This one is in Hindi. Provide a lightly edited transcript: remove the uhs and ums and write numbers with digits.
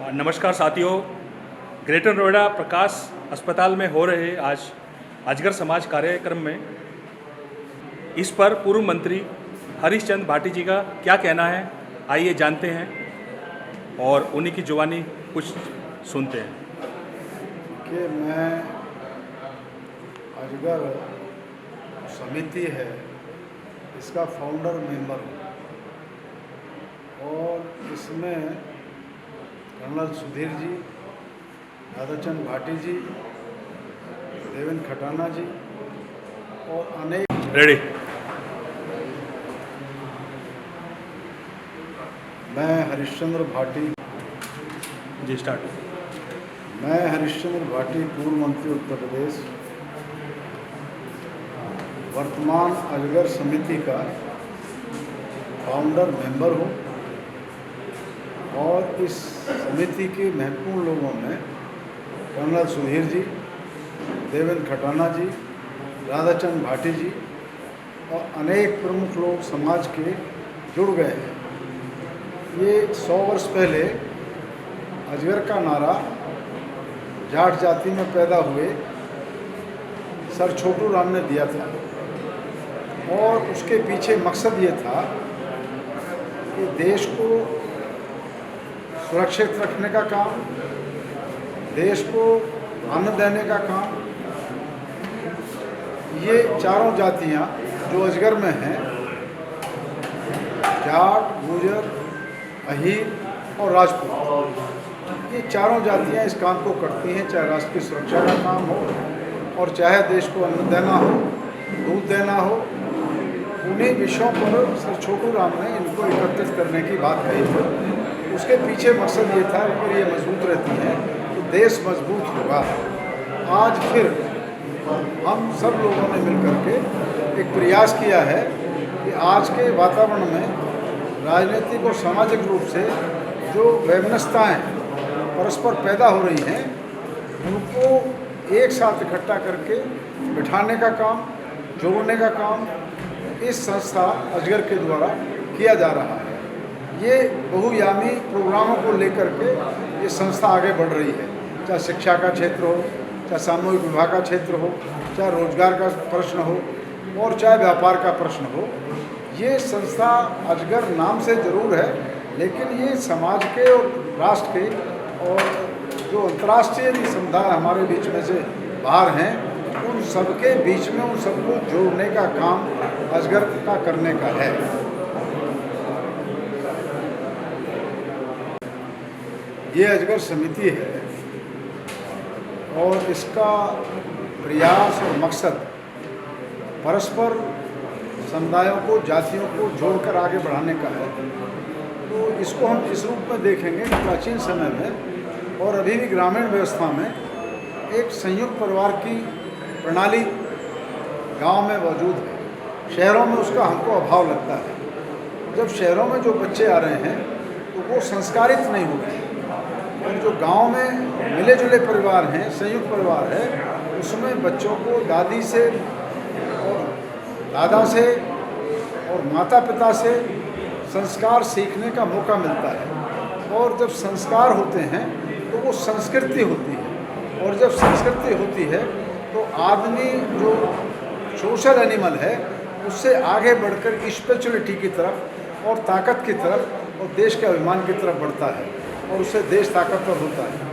नमस्कार साथियों, ग्रेटर नोएडा प्रकाश अस्पताल में हो रहे आज अजगर समाज कार्यक्रम में इस पर पूर्व मंत्री हरीश चंद्र भाटी जी का क्या कहना है, आइए जानते हैं और उन्हीं की जुबानी कुछ सुनते हैं। कि मैं अजगर समिति है इसका फाउंडर मेंबर हूँ और इसमें कर्नल सुधीर जी, राधाचंद भाटी जी, देवेंद्र खटाना जी और अनेक रेडी। मैं हरिश्चंद्र भाटी जी स्टार्ट। मैं हरिश्चंद्र भाटी पूर्व मंत्री उत्तर प्रदेश, वर्तमान अजगर समिति का फाउंडर मेंबर हूँ और इस समिति के महत्वपूर्ण लोगों में कर्नल सुधीर जी, देवेंद्र खटाना जी, राधाचंद भाटी जी और अनेक प्रमुख लोग समाज के जुड़ गए हैं। ये 100 वर्ष पहले अजगर का नारा जाट जाति में पैदा हुए सर छोटू राम ने दिया था और उसके पीछे मकसद ये था कि देश को सुरक्षित रखने का काम, देश को अन्न देने का काम, ये चारों जातियां जो अजगर में हैं, जाट, गुर्जर, अहीर और राजपूत, ये चारों जातियां इस काम को करती हैं, चाहे राष्ट्र की सुरक्षा का काम हो और चाहे देश को अन्न देना हो, दूध देना हो। उन्हीं विषयों पर सर छोटू राम ने इनको एकत्रित करने की बात कही थी। उसके पीछे मकसद ये था कि ये मजबूत रहती हैं तो देश मजबूत होगा। आज फिर हम सब लोगों ने मिलकर के एक प्रयास किया है कि आज के वातावरण में राजनीतिक और सामाजिक रूप से जो वैमनस्यताएँ परस्पर पैदा हो रही हैं, उनको एक साथ इकट्ठा करके बिठाने का काम, जोड़ने का काम इस संस्था अजगर के द्वारा किया जा रहा है। ये बहुआयामी प्रोग्रामों को लेकर के ये संस्था आगे बढ़ रही है, चाहे शिक्षा का क्षेत्र हो, चाहे सामूहिक विवाह का क्षेत्र हो, चाहे रोजगार का प्रश्न हो और चाहे व्यापार का प्रश्न हो। ये संस्था अजगर नाम से जरूर है, लेकिन ये समाज के और राष्ट्र के और जो अंतर्राष्ट्रीय समुदाय हमारे बीच में से बाहर हैं, उन सबके बीच में उन सबको जोड़ने का काम अजगर का करने का है। ये अजगर समिति है और इसका प्रयास और मकसद परस्पर समुदायों को, जातियों को जोड़कर आगे बढ़ाने का है। तो इसको हम इस रूप में देखेंगे कि प्राचीन समय में और अभी भी ग्रामीण व्यवस्था में एक संयुक्त परिवार की प्रणाली गांव में मौजूद है। शहरों में उसका हमको अभाव लगता है। जब शहरों में जो बच्चे आ रहे हैं तो वो संस्कारित नहीं हो रहे हैं और जो गांव में मिले जुले परिवार हैं, संयुक्त परिवार है, उसमें बच्चों को दादी से और दादा से और माता पिता से संस्कार सीखने का मौका मिलता है। और जब संस्कार होते हैं तो वो संस्कृति होती है और जब संस्कृति होती है तो आदमी जो सोशल एनिमल है उससे आगे बढ़कर स्पिरिचुअलिटी की तरफ और ताकत की तरफ और देश के अभिमान की तरफ बढ़ता है और उससे देश ताकतवर होता है।